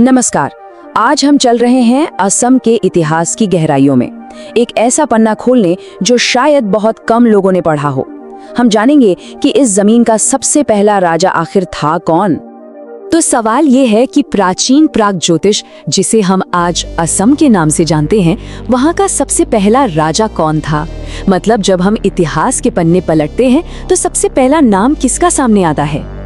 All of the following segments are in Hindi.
नमस्कार। आज हम चल रहे हैं असम के इतिहास की गहराइयों में, एक ऐसा पन्ना खोलने जो शायद बहुत कम लोगों ने पढ़ा हो। हम जानेंगे कि इस जमीन का सबसे पहला राजा आखिर था कौन। तो सवाल ये है कि प्राचीन प्राग ज्योतिष, जिसे हम आज असम के नाम से जानते हैं, वहाँ का सबसे पहला राजा कौन था। मतलब जब हम इतिहास के पन्ने पलटते हैं तो सबसे पहला नाम किसका सामने आता है।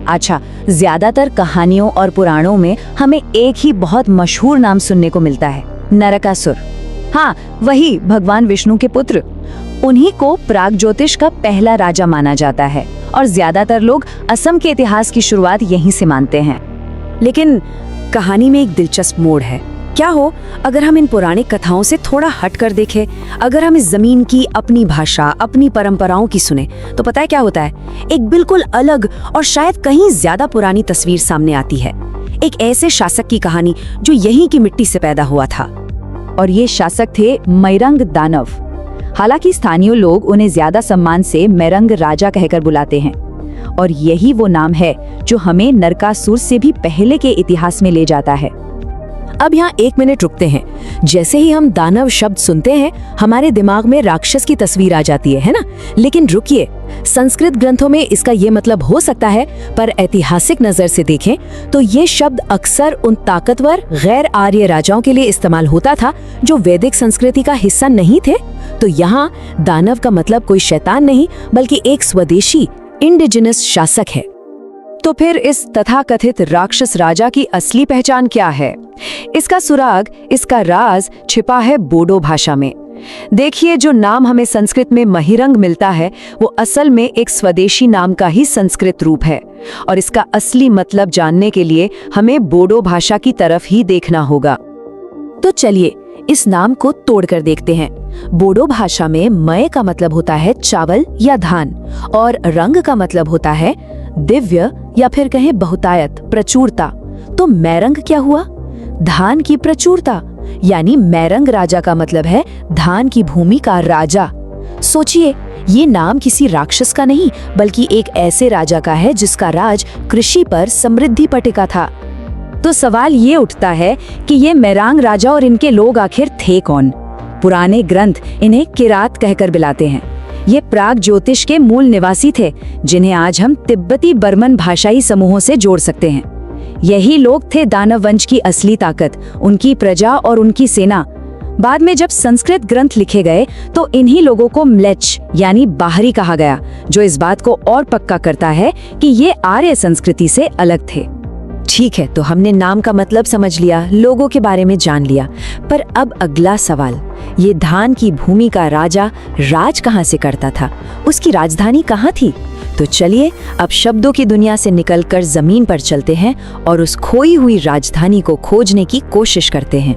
अच्छा, ज्यादातर कहानियों और पुराणों में हमें एक ही बहुत मशहूर नाम सुनने को मिलता है, नरकासुर। हाँ, वही भगवान विष्णु के पुत्र। उन्हीं को प्राग ज्योतिष का पहला राजा माना जाता है और ज्यादातर लोग असम के इतिहास की शुरुआत यहीं से मानते हैं। लेकिन कहानी में एक दिलचस्प मोड़ है। क्या हो अगर हम इन पौराणिक कथाओं से थोड़ा हट कर देखें, अगर हम इस जमीन की अपनी भाषा, अपनी परंपराओं की सुने, तो पता है क्या होता है। एक बिल्कुल अलग और शायद कहीं ज्यादा पुरानी तस्वीर सामने आती है। एक ऐसे शासक की कहानी जो यहीं की मिट्टी से पैदा हुआ था। और ये शासक थे मैरंग दानव। हालांकि स्थानीय लोग उन्हें ज्यादा सम्मान से मैरंग राजा कहकर बुलाते हैं, और यही वो नाम है जो हमें नरकासुर से भी पहले के इतिहास में ले जाता है। अब यहाँ 1 मिनट रुकते हैं। जैसे ही हम दानव शब्द सुनते हैं, हमारे दिमाग में राक्षस की तस्वीर आ जाती है ना। लेकिन रुकिए, संस्कृत ग्रंथों में इसका ये मतलब हो सकता है, पर ऐतिहासिक नजर से देखें तो ये शब्द अक्सर उन ताकतवर गैर आर्य राजाओं के लिए इस्तेमाल होता था जो वैदिक संस्कृति का हिस्सा नहीं थे। तो यहाँ दानव का मतलब कोई शैतान नहीं, बल्कि एक स्वदेशी इंडिजिनस शासक है। तो फिर इस तथाकथित राक्षस राजा की असली पहचान क्या है? इसका सुराग, इसका राज छिपा है बोडो भाषा में। देखिए, जो नाम हमें संस्कृत में महिरंग मिलता है, वो असल में एक स्वदेशी नाम का ही संस्कृत रूप है। और इसका असली मतलब जानने के लिए हमें बोडो भाषा की तरफ ही देखना होगा। तो चलिए इस नाम को तोड़कर देखते हैं। बोडो भाषा में मय का मतलब होता है चावल या धान, और रंग का मतलब होता है दिव्य या फिर कहें बहुतायत, प्रचुरता। तो मैरंग क्या हुआ? धान की प्रचुरता, यानी मैरंग राजा का मतलब है धान की भूमि का राजा। सोचिए, ये नाम किसी राक्षस का नहीं, बल्कि एक ऐसे राजा का है जिसका राज कृषि पर, समृद्धि पर टिका था। तो सवाल ये उठता है कि ये मैरांग राजा और इनके लोग आखिर थे कौन? पुराने ग्रंथ इन्हें किरात कहकर बुलाते हैं। ये प्राग ज्योतिष के मूल निवासी थे, जिन्हें आज हम तिब्बती बर्मन भाषाई समूहों से जोड़ सकते हैं। यही लोग थे दानव वंश की असली ताकत, उनकी प्रजा और उनकी सेना। बाद में जब संस्कृत ग्रंथ लिखे गए तो इन्हीं लोगों को म्लेच्छ यानी बाहरी कहा गया, जो इस बात को और पक्का करता है कि ये आर्य संस्कृति से अलग थे। ठीक है, तो हमने नाम का मतलब समझ लिया, लोगों के बारे में जान लिया, पर अब अगला सवाल, ये धान की भूमि का राजा राज कहाँ से करता था? उसकी राजधानी कहाँ थी? तो चलिए अब शब्दों की दुनिया से निकलकर जमीन पर चलते हैं और उस खोई हुई राजधानी को खोजने की कोशिश करते हैं।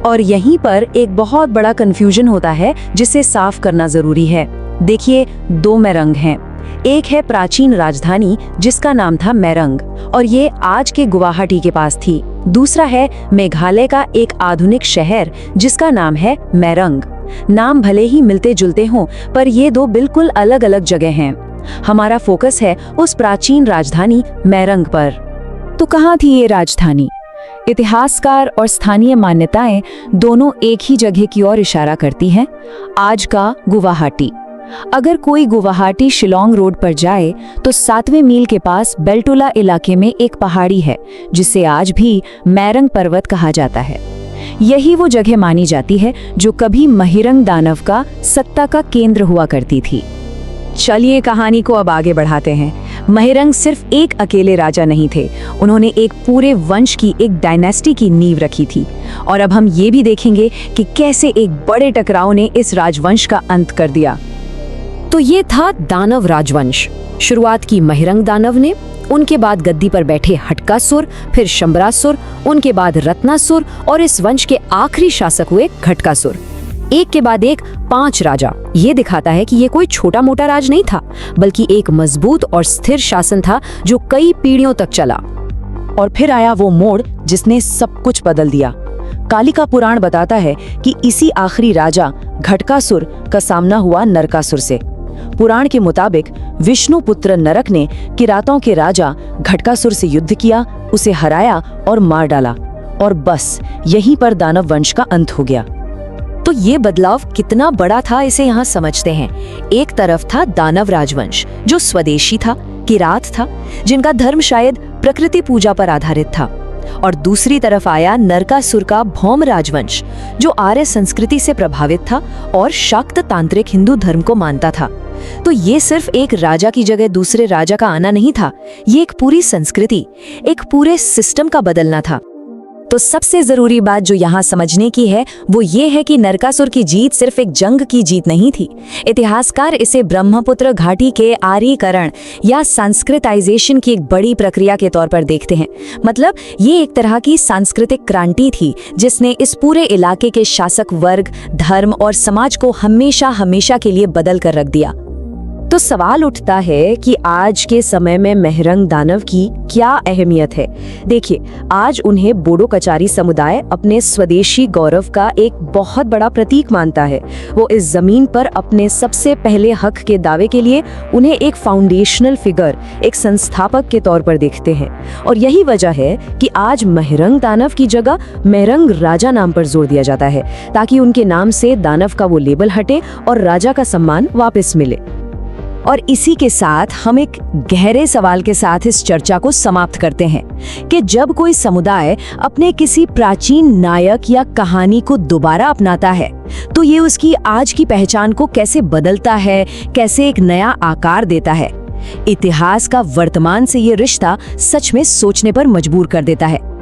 और यहीं पर एक बहुत बड़ा कंफ्यूजन होता है जिसे साफ करना जरूरी है। देखिए, 2 मैरंग हैं। एक है प्राचीन राजधानी जिसका नाम था मैरंग, और ये आज के गुवाहाटी के पास थी। दूसरा है मेघालय का एक आधुनिक शहर जिसका नाम है मैरंग। नाम भले ही मिलते जुलते हों, पर ये 2 बिल्कुल अलग अलग जगह हैं। हमारा फोकस है उस प्राचीन राजधानी मैरंग पर। तो कहाँ थी ये राजधानी? इतिहासकार और स्थानीय मान्यताएं दोनों एक ही जगह की ओर इशारा करती हैं, आज का गुवाहाटी। अगर कोई गुवाहाटी शिलोंग रोड पर जाए तो 7वें मील के पास बेल्टोला इलाके में एक पहाड़ी है जिसे आज भी मैरंग पर्वत कहा जाता है। यही वो जगह मानी जाती है जो कभी महिरंग दानव का सत्ता का केंद्र हुआ करती थी। चलिए कहानी को अब आगे बढ़ाते हैं। महिरंग सिर्फ एक अकेले राजा नहीं थे, उन्होंने एक पूरे वंश की, एक डायनेस्टी की नींव रखी थी। और अब हम ये भी देखेंगे कि कैसे एक बड़े टकराव ने इस राजवंश का अंत कर दिया। तो ये था दानव राजवंश। शुरुआत की महिरंग दानव ने, उनके बाद गद्दी पर बैठे हटकासुर, फिर शंबरासुर, उनके बाद रत्नासुर, और इस वंश के आखिरी शासक हुए घटकासुर। एक के बाद एक 5 राजा। ये दिखाता है कि ये कोई छोटा मोटा राज नहीं था, बल्कि एक मजबूत और स्थिर शासन था जो कई पीढ़ियों तक चला। और फिर आया वो मोड़ जिसने सब कुछ बदल दिया। कालिका पुराण बताता है कि इसी आखिरी राजा घटकासुर का सामना हुआ नरकासुर से। पुराण के मुताबिक विष्णुपुत्र नरक ने किरातों के राजा घटकासुर से युद्ध किया, उसे हराया और मार डाला, और बस यहीं पर दानव वंश का अंत हो गया। तो ये बदलाव कितना बड़ा था इसे यहाँ समझते हैं। एक तरफ था दानव राजवंश जो स्वदेशी था, किरात था, जिनका धर्म शायद प्रकृति पूजा पर आधारित था, और दूसरी तरफ आया नरकासुर का भौम राजवंश जो आर्य संस्कृति से प्रभावित था और शाक्त तांत्रिक हिंदू धर्म को मानता था। तो ये सिर्फ एक राजा की जगह दूसरे राजा का आना नहीं था, ये एक पूरी संस्कृति, एक पूरे सिस्टम का बदलना था। तो सबसे जरूरी बात जो यहाँ समझने की है वो ये है कि नरकासुर की जीत सिर्फ एक जंग की जीत नहीं थी। इतिहासकार इसे ब्रह्मपुत्र घाटी के आर्यीकरण या संस्कृताइजेशन की एक बड़ी प्रक्रिया के तौर पर देखते हैं। मतलब ये एक तरह की सांस्कृतिक क्रांति थी जिसने इस पूरे इलाके के शासक वर्ग, धर्म और समाज को हमेशा हमेशा के लिए बदल कर रख दिया। तो सवाल उठता है कि आज के समय में मेहरंग दानव की क्या अहमियत है। देखिए, आज उन्हें बोडो कचारी समुदाय अपने स्वदेशी गौरव का एक बहुत बड़ा प्रतीक मानता है। वो इस जमीन पर अपने सबसे पहले हक के दावे के लिए उन्हें एक फाउंडेशनल फिगर, एक संस्थापक के तौर पर देखते हैं। और यही वजह है कि आज मेहरंग दानव की जगह मेहरंग राजा नाम पर जोर दिया जाता है, ताकि उनके नाम से दानव का वो लेबल हटे और राजा का सम्मान वापस मिले। और इसी के साथ हम एक गहरे सवाल के साथ इस चर्चा को समाप्त करते हैं कि जब कोई समुदाय अपने किसी प्राचीन नायक या कहानी को दोबारा अपनाता है तो ये उसकी आज की पहचान को कैसे बदलता है, कैसे एक नया आकार देता है। इतिहास का वर्तमान से ये रिश्ता सच में सोचने पर मजबूर कर देता है।